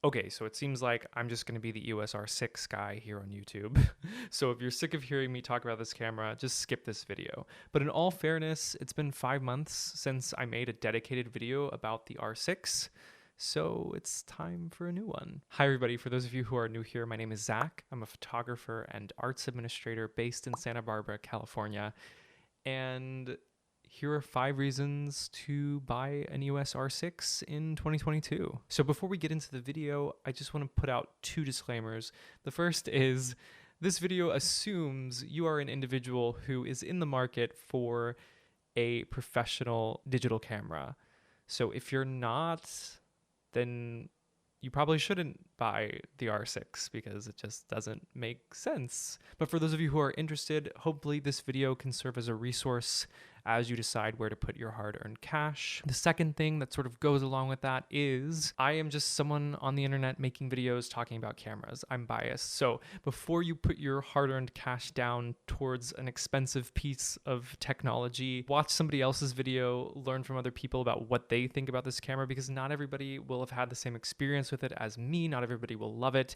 Okay, so it seems like I'm just going to be the EOS R6 guy here on YouTube. So if you're sick of hearing me talk about this camera, just skip this video. But in all fairness, it's been 5 months since I made a dedicated video about the R6. So it's time for a new one. Hi everybody, for those of you who are new here, my name is Zach. I'm a photographer and arts administrator based in Santa Barbara, California. And here are 5 reasons to buy an EOS R6 in 2022. So before we get into the video, I just want to put out 2 disclaimers. The first is this video assumes you are an individual who is in the market for a professional digital camera. So if you're not, then you probably shouldn't buy the R6 because it just doesn't make sense. But for those of you who are interested, hopefully this video can serve as a resource as you decide where to put your hard-earned cash. The second thing that sort of goes along with that is I am just someone on the internet making videos talking about cameras. I'm biased. So before you put your hard-earned cash down towards an expensive piece of technology, watch somebody else's video, learn from other people about what they think about this camera, because not everybody will have had the same experience with it as me. Not everybody will love it.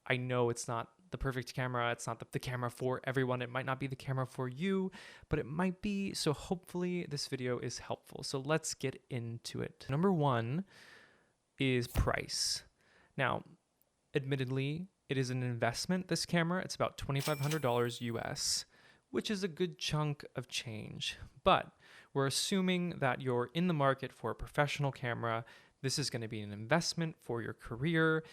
I know it's not the perfect camera. It's not the camera for everyone. It might not be the camera for you, but it might be. So hopefully this video is helpful. So let's get into it. Number 1 is price. Now, admittedly, it is an investment, this camera. It's about $2,500 US, which is a good chunk of change. But we're assuming that you're in the market for a professional camera. This is going to be an investment for your career.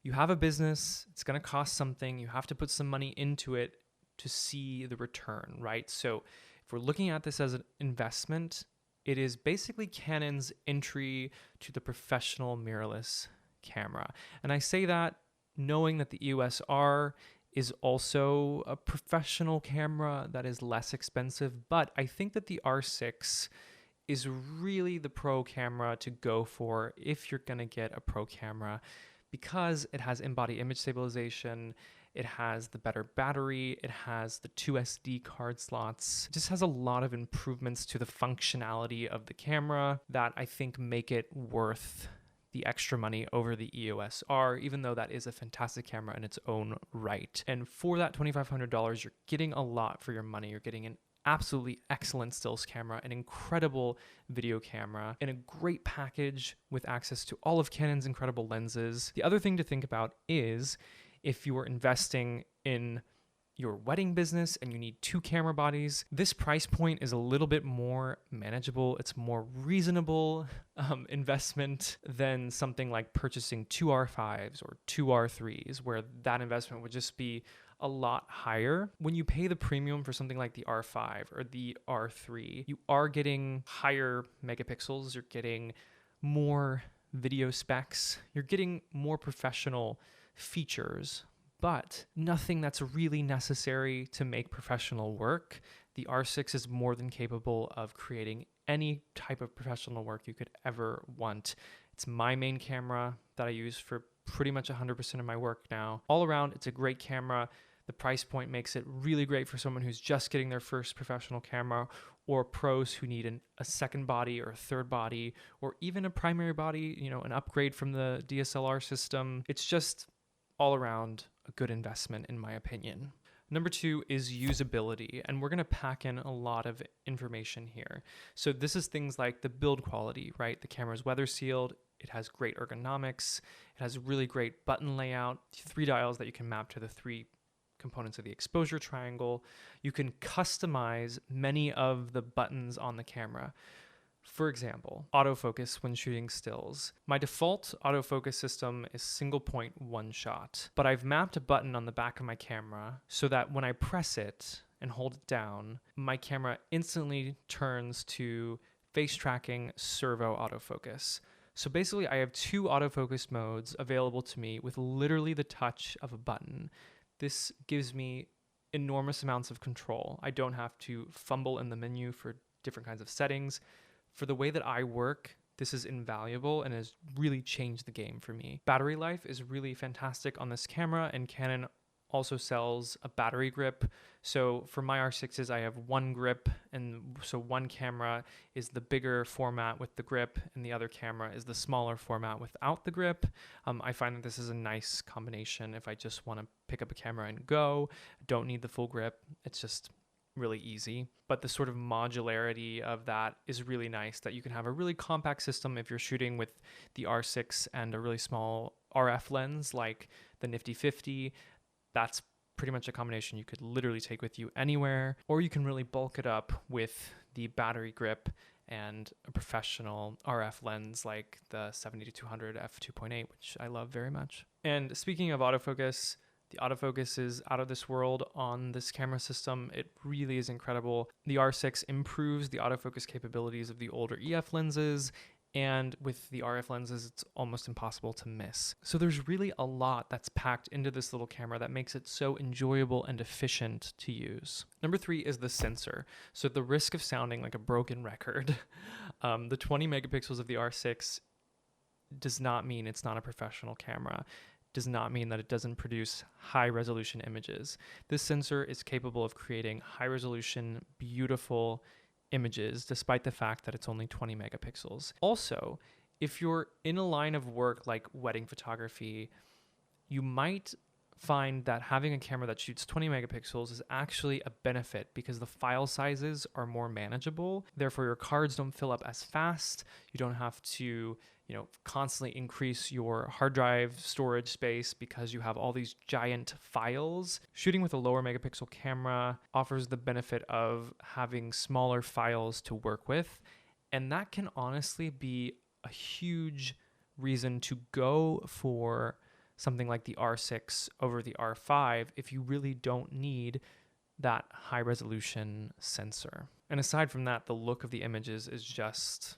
You have a business, it's going to cost something, you have to put some money into it to see the return, right? So if we're looking at this as an investment, it is basically Canon's entry to the professional mirrorless camera. And I say that knowing that the EOS R is also a professional camera that is less expensive, but I think that the R6 is really the pro camera to go for if you're going to get a pro camera, because it has in-body image stabilization, it has the better battery, it has the 2 SD card slots. It just has a lot of improvements to the functionality of the camera that I think make it worth the extra money over the EOS R, even though that is a fantastic camera in its own right. And for that $2,500, you're getting a lot for your money. You're getting an absolutely excellent stills camera, an incredible video camera, and a great package with access to all of Canon's incredible lenses. The other thing to think about is if you are investing in your wedding business and you need 2 camera bodies, this price point is a little bit more manageable. It's more reasonable investment than something like purchasing 2 R5s or 2 R3s, where that investment would just be a lot higher. When you pay the premium for something like the R5 or the R3, you are getting higher megapixels, you're getting more video specs, you're getting more professional features, but nothing that's really necessary to make professional work. The R6 is more than capable of creating any type of professional work you could ever want. It's my main camera that I use for pretty much 100% of my work now. All around, it's a great camera. The price point makes it really great for someone who's just getting their first professional camera, or pros who need a second body or a third body, or even a primary body, an upgrade from the DSLR system. It's just all around a good investment, in my opinion. Number 2 is usability, and we're going to pack in a lot of information here. So this is things like the build quality, right? The camera's weather sealed. It has great ergonomics. It has really great button layout, 3 dials that you can map to the 3 components of the exposure triangle. You can customize many of the buttons on the camera. For example, autofocus when shooting stills. My default autofocus system is single point 1 shot, but I've mapped a button on the back of my camera so that when I press it and hold it down, my camera instantly turns to face tracking servo autofocus. So basically I have 2 autofocus modes available to me with literally the touch of a button. This gives me enormous amounts of control. I don't have to fumble in the menu for different kinds of settings. For the way that I work, this is invaluable and has really changed the game for me. Battery life is really fantastic on this camera, and Canon also sells a battery grip. So for my R6s, I have one grip, and so one camera is the bigger format with the grip, and the other camera is the smaller format without the grip. I find that this is a nice combination if I just want to pick up a camera and go. Don't need the full grip. It's just really easy. But the sort of modularity of that is really nice, that you can have a really compact system if you're shooting with the R6 and a really small RF lens like the Nifty 50. That's pretty much a combination you could literally take with you anywhere, or you can really bulk it up with the battery grip and a professional RF lens like the 70-200 f2.8, which I love very much. And speaking of autofocus, the autofocus is out of this world on this camera system. It really is incredible. The R6 improves the autofocus capabilities of the older EF lenses, and with the RF lenses, it's almost impossible to miss. So there's really a lot that's packed into this little camera that makes it so enjoyable and efficient to use. Number 3 is the sensor. So at the risk of sounding like a broken record, the 20 megapixels of the R6 does not mean it's not a professional camera. Does not mean that it doesn't produce high resolution images. This sensor is capable of creating high resolution, beautiful images, despite the fact that it's only 20 megapixels. Also, if you're in a line of work like wedding photography, you might find that having a camera that shoots 20 megapixels is actually a benefit because the file sizes are more manageable. Therefore, your cards don't fill up as fast. You don't have to, constantly increase your hard drive storage space because you have all these giant files. Shooting with a lower megapixel camera offers the benefit of having smaller files to work with, and that can honestly be a huge reason to go for something like the R6 over the R5 if you really don't need that high resolution sensor. And aside from that, the look of the images is just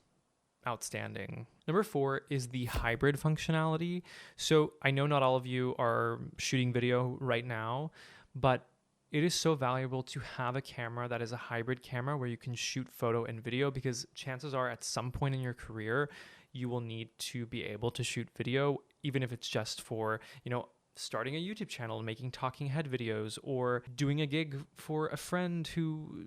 outstanding. Number 4 is the hybrid functionality. So I know not all of you are shooting video right now, but it is so valuable to have a camera that is a hybrid camera where you can shoot photo and video, because chances are at some point in your career, you will need to be able to shoot video, even if it's just for, starting a YouTube channel and making talking head videos, or doing a gig for a friend who,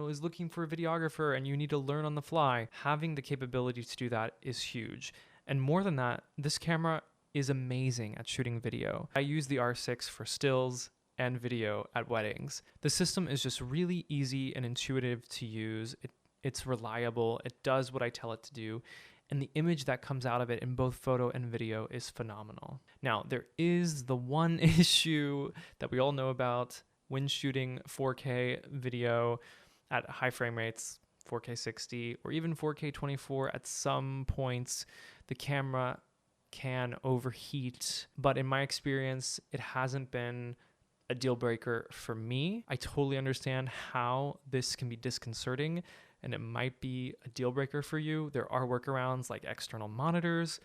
is looking for a videographer and you need to learn on the fly. Having the capability to do that is huge. And more than that, this camera is amazing at shooting video. I use the R6 for stills and video at weddings. The system is just really easy and intuitive to use. It's reliable. It does what I tell it to do. And the image that comes out of it in both photo and video is phenomenal. Now, there is the one issue that we all know about when shooting 4K video at high frame rates, 4K 60, or even 4K 24. At some points, the camera can overheat, but in my experience, it hasn't been a deal breaker for me. I totally understand how this can be disconcerting, and it might be a deal breaker for you. There are workarounds like external monitors,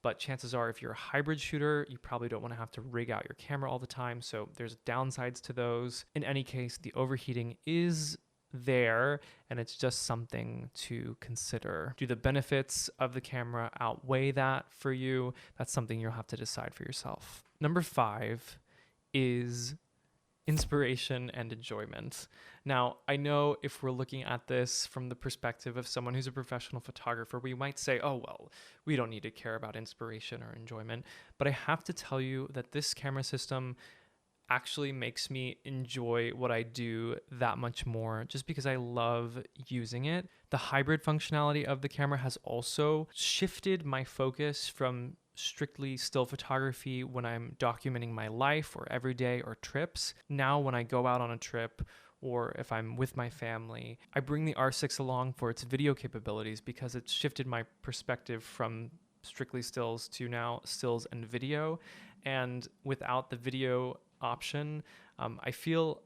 but chances are if you're a hybrid shooter, you probably don't want to have to rig out your camera all the time. So there's downsides to those. In any case, the overheating is there, and it's just something to consider. Do the benefits of the camera outweigh that for you? That's something you'll have to decide for yourself. Number 5 is inspiration and enjoyment. Now, I know if we're looking at this from the perspective of someone who's a professional photographer, we might say, oh, well, we don't need to care about inspiration or enjoyment. But I have to tell you that this camera system actually makes me enjoy what I do that much more, just because I love using it. The hybrid functionality of the camera has also shifted my focus from strictly still photography when I'm documenting my life or everyday or trips. Now when I go out on a trip, or if I'm with my family, I bring the R6 along for its video capabilities, because it's shifted my perspective from strictly stills to now stills and video. And without the video option, I feel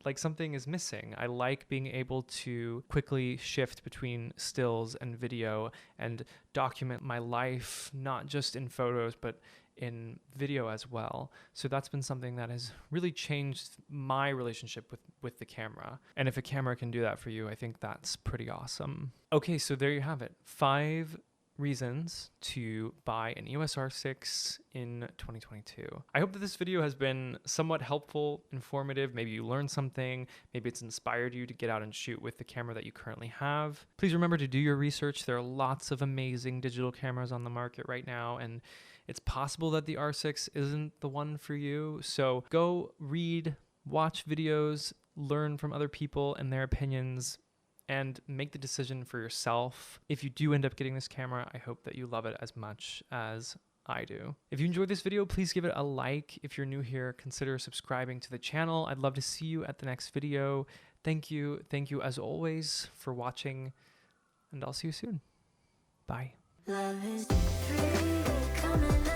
like something is missing. I like being able to quickly shift between stills and video and document my life, not just in photos, but in video as well. So that's been something that has really changed my relationship with the camera. And if a camera can do that for you, I think that's pretty awesome. Okay, so there you have it. 5 reasons to buy an EOS R6 in 2022. I hope that this video has been somewhat helpful, informative. Maybe you learned something. Maybe it's inspired you to get out and shoot with the camera that you currently have. Please remember to do your research. There are lots of amazing digital cameras on the market right now, and it's possible that the R6 isn't the one for you. So go read, watch videos, learn from other people and their opinions, and make the decision for yourself. If you do end up getting this camera, I hope that you love it as much as I do. If you enjoyed this video, please give it a like. If you're new here, consider subscribing to the channel. I'd love to see you at the next video. Thank you as always for watching, and I'll see you soon. Bye. Love is free, coming